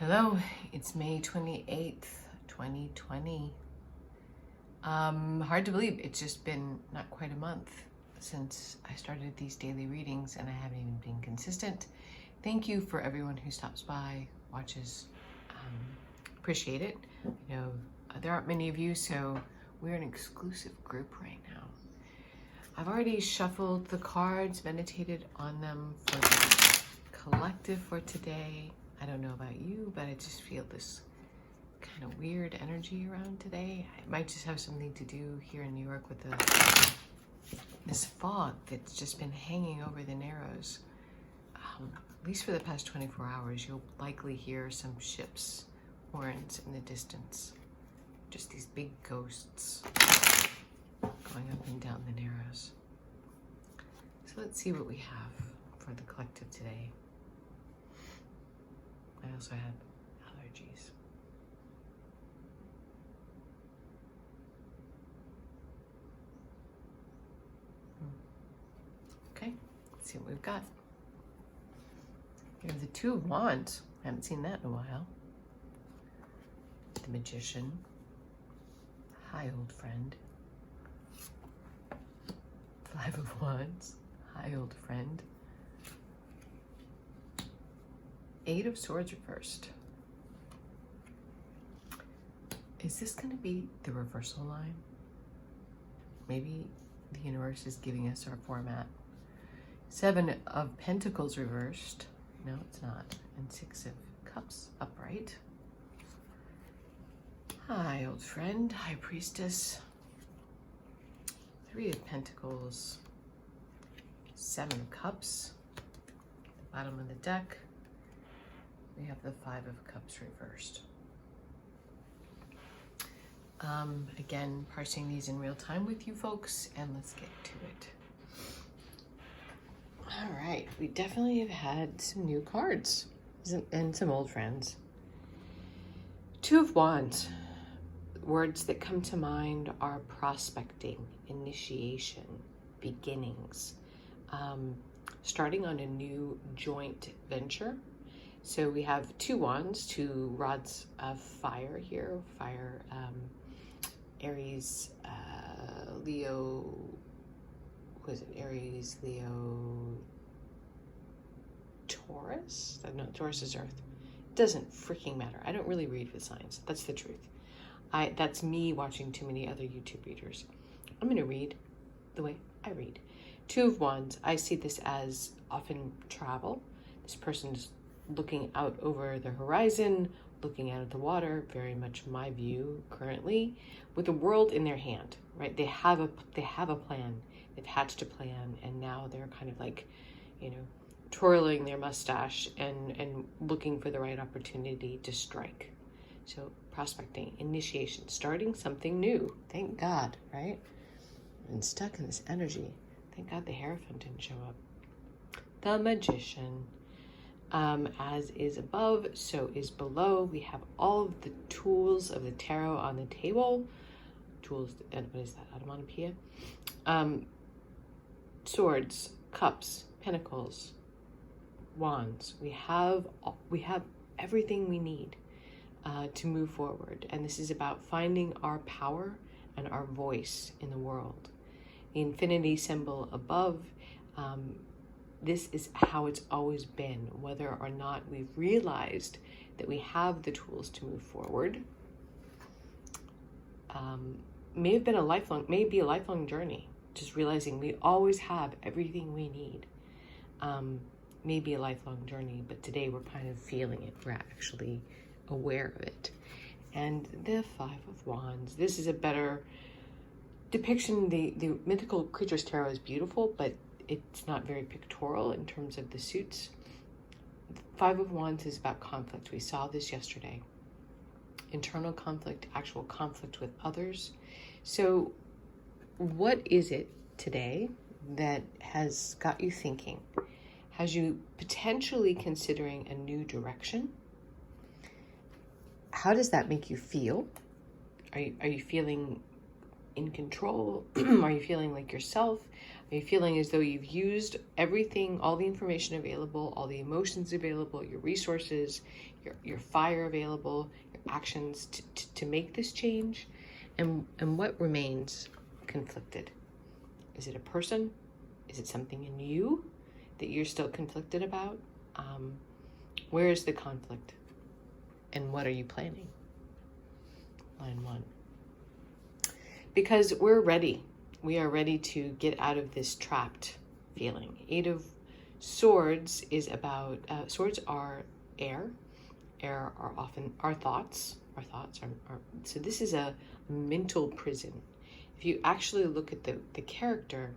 Hello, it's May 28th, 2020. Hard to believe it's just been not quite a month since I started these daily readings and I haven't even been consistent. Thank you for everyone who stops by, watches. Appreciate it. You know, there aren't many of you, so we're an exclusive group right now. I've already shuffled the cards, meditated on them for the collective for today. I don't know about you, but I just feel this kind of weird energy around today. It might just have something to do here in New York with this fog that's just been hanging over the Narrows. At least for the past 24 hours, you'll likely hear some ships, horns in the distance. Just these big ghosts going up and down the Narrows. So let's see what we have for the collective today. I also have allergies. Okay, let's see what we've got. We have the Two of Wands. I haven't seen that in a while. The Magician. Hi, old friend. Five of Wands. Hi, old friend. Eight of Swords reversed. Is this going to be the reversal line? Maybe the universe is giving us our format. Seven of Pentacles reversed. No, it's not. And Six of Cups upright. Hi, old friend. High Priestess. Three of Pentacles. Seven of Cups. The bottom of the deck. We have the Five of Cups reversed. Again, parsing these in real time with you folks, and let's get to it. All right, we definitely have had some new cards and some old friends. Two of Wands. Words that come to mind are prospecting, initiation, beginnings, starting on a new joint venture. So we have two wands, two rods of fire here. Fire, Aries, Leo, who is it? Aries, Leo, Taurus? No, Taurus is Earth. It doesn't freaking matter. I don't really read with signs. That's the truth. That's me watching too many other YouTube readers. I'm going to read the way I read. Two of Wands, I see this as often travel. This person's looking out over the horizon, looking out at the water, very much my view currently, with the world in their hand, right? They have a plan. They've hatched a plan, and now they're kind of like, twirling their mustache and looking for the right opportunity to strike. So prospecting, initiation, starting something new. Thank God, right? I've been stuck in this energy. Thank God the Hierophant didn't show up. The Magician. As is above, so is below. We have all of the tools of the tarot on the table. Tools, and what is that? Onomatopoeia? Swords, cups, pentacles, wands. We have everything we need to move forward. And this is about finding our power and our voice in the world. The infinity symbol above, this is how it's always been, whether or not we've realized that we have the tools to move forward. May be a lifelong journey, just realizing we always have everything we need. May be a lifelong journey, but today we're kind of feeling it. We're actually aware of it. And the Five of Wands, this is a better depiction. The Mythical Creatures Tarot is beautiful, but it's not very pictorial in terms of the suits. Five of Wands is about conflict. We saw this yesterday. Internal conflict, actual conflict with others. So what is it today that has got you thinking? Has you potentially considering a new direction? How does that make you feel? Are you feeling in control? Are you feeling like yourself? Are Are you feeling as though you've used everything, all the information available, all the emotions available, your resources, your fire available, your actions to make this change? And what remains conflicted? Is it a person? Is it something in you that you're still conflicted about? Where is the conflict? And what are you planning? Line 1. Because we're ready. We are ready to get out of this trapped feeling. 8 of Swords is about, swords are air. Air are often our thoughts. Our thoughts are so this is a mental prison. If you actually look at the character,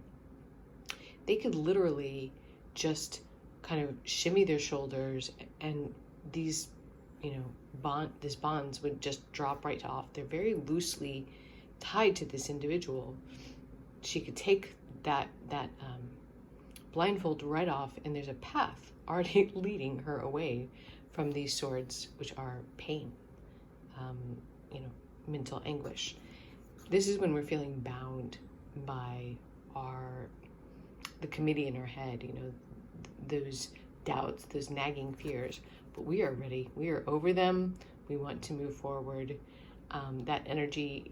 they could literally just kind of shimmy their shoulders and these, these bonds would just drop right off. They're very loosely tied to this individual. She could take that blindfold right off, and there's a path already leading her away from these swords, which are pain, mental anguish. This is when we're feeling bound by the committee in our head, those doubts, those nagging fears. But we are ready. We are over them. We want to move forward. That energy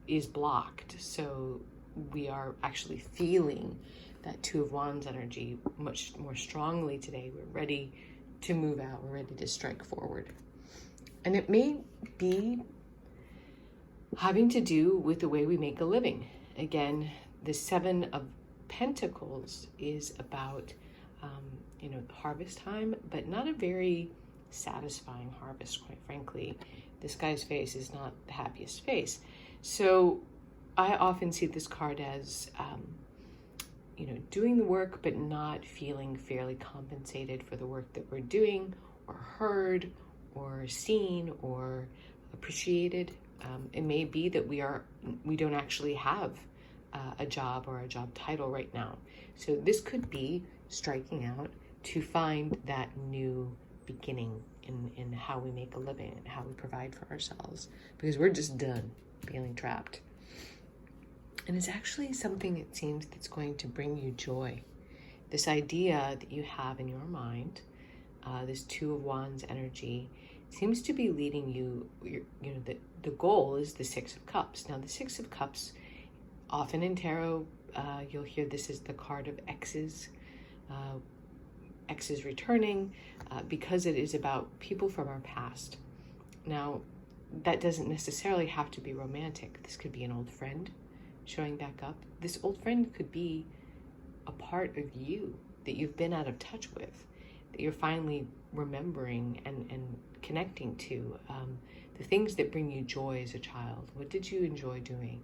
is blocked. So we are actually feeling that 2 of Wands energy much more strongly today. We're ready to move out. We're ready to strike forward. And it may be having to do with the way we make a living. Again, the 7 of Pentacles is about, harvest time, but not a very satisfying harvest, quite frankly. This guy's face is not the happiest face. So I often see this card as, doing the work, but not feeling fairly compensated for the work that we're doing, or heard, or seen, or appreciated. It may be that we don't actually have a job or a job title right now. So this could be striking out to find that new beginning in how we make a living and how we provide for ourselves, because we're just done feeling trapped. And it's actually something, it seems, that's going to bring you joy. This idea that you have in your mind, this 2 of Wands energy, seems to be leading you, the goal is the 6 of Cups. Now, the 6 of Cups, often in tarot, you'll hear this is the card of exes, exes returning, because it is about people from our past. Now, that doesn't necessarily have to be romantic. This could be an old friend showing back up. This old friend could be a part of you that you've been out of touch with, that you're finally remembering and connecting to. The things that bring you joy as a child. What did you enjoy doing?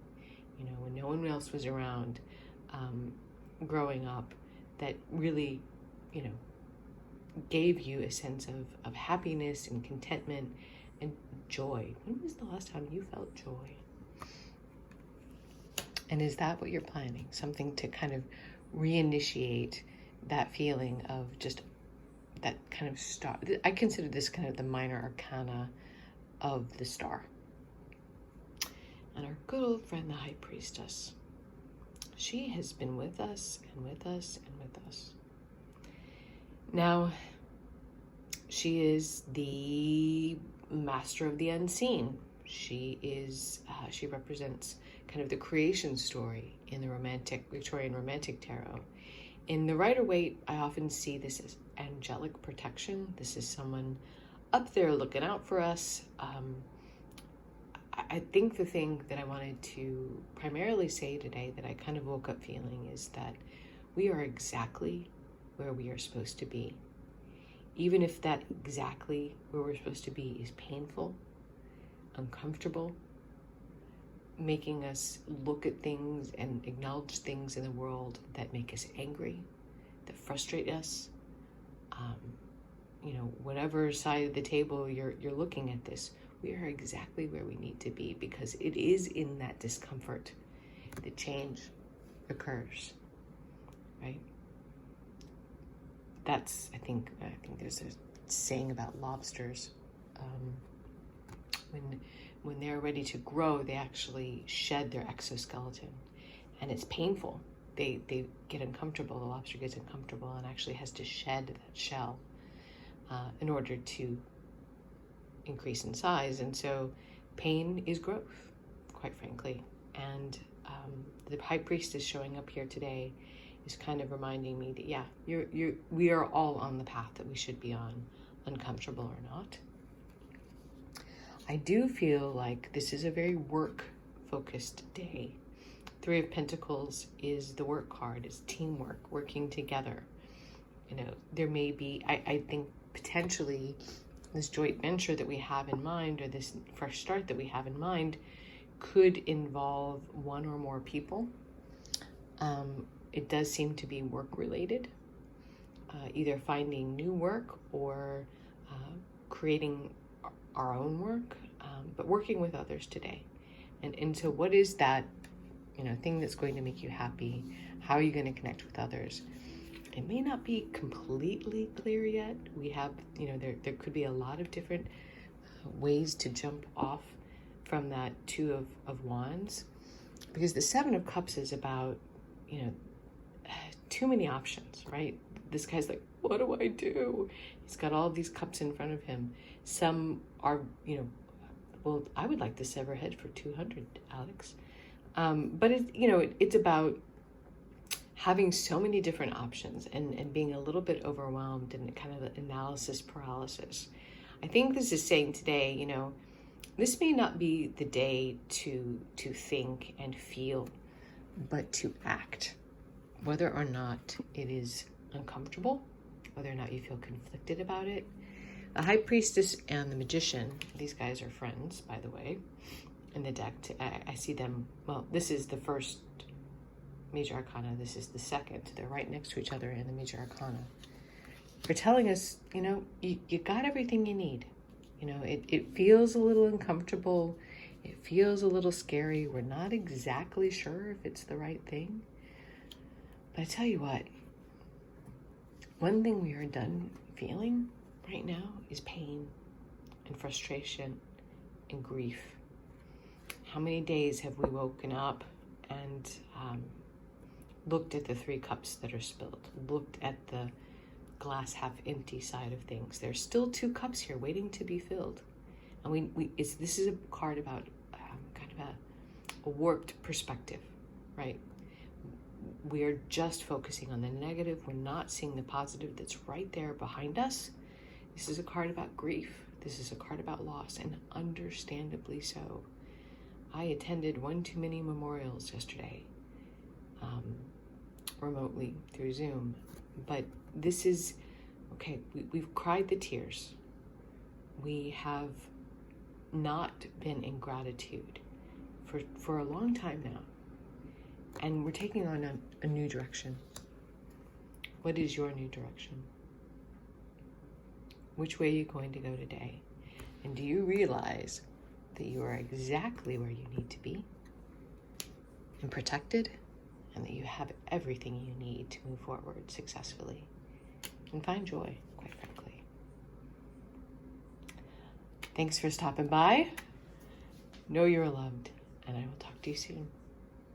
When no one else was around, growing up, that really, gave you a sense of happiness and contentment and joy. When was the last time you felt joy? And is that what you're planning? Something to kind of reinitiate that feeling of just that kind of star. I consider this kind of the minor arcana of the star. And our good old friend, the High Priestess. She has been with us and with us and with us. Now, she is the master of the unseen. She represents kind of the creation story in the Victorian Romantic Tarot. In the Rider-Waite, I often see this as angelic protection. This is someone up there looking out for us. I think the thing that I wanted to primarily say today that I kind of woke up feeling is that we are exactly where we are supposed to be. Even if that exactly where we're supposed to be is painful, uncomfortable, making us look at things and acknowledge things in the world that make us angry, that frustrate us. Whatever side of the table you're looking at this, we are exactly where we need to be, because it is in that discomfort that change occurs, right? That's, I think there's a saying about lobsters. When they're ready to grow, they actually shed their exoskeleton, and it's painful. they get uncomfortable. The lobster gets uncomfortable and actually has to shed that shell in order to increase in size. And so pain is growth, quite frankly. And the high priestess showing up here today is kind of reminding me that, yeah, we are all on the path that we should be on, uncomfortable or not. I do feel like this is a very work-focused day. Three of Pentacles is the work card, it's teamwork, working together. You know, there may be, I think potentially this joint venture that we have in mind, or this fresh start that we have in mind, could involve one or more people. It does seem to be work-related, either finding new work or creating our own work, but working with others today. And so what is that, you know, thing that's going to make you happy? How are you going to connect with others? It may not be completely clear yet. We have, you know, there could be a lot of different ways to jump off from that Two of Wands, because the Seven of Cups is about, you know, too many options, right? This guy's like, what do I do? He's got all these cups in front of him. Some are, you know, well, I would like to sever head for 200, Alex. But it's about having so many different options and being a little bit overwhelmed and kind of analysis paralysis. I think this is saying today, you know, this may not be the day to think and feel, but to act, whether or not it is uncomfortable, whether or not you feel conflicted about it. The High Priestess and the Magician, these guys are friends, by the way, in the deck. I see them, well, this is the first Major Arcana, this is the second. They're right next to each other in the Major Arcana. They're telling us, you know, you got everything you need. You know, it feels a little uncomfortable. It feels a little scary. We're not exactly sure if it's the right thing. But I tell you what, one thing we are done feeling right now is pain and frustration and grief. How many days have we woken up and looked at the 3 cups that are spilled, looked at the glass half empty side of things? There's still 2 cups here waiting to be filled. And this is a card about kind of a warped perspective, right? We are just focusing on the negative. We're not seeing the positive that's right there behind us. This is a card about grief. This is a card about loss, and understandably so. I attended one too many memorials yesterday, remotely through Zoom. But this is, okay, we've cried the tears. We have not been in gratitude for a long time now. And we're taking on a new direction. What is your new direction? Which way are you going to go today? And do you realize that you are exactly where you need to be and protected, and that you have everything you need to move forward successfully and find joy, quite frankly? Thanks for stopping by. Know you're loved, and I will talk to you soon.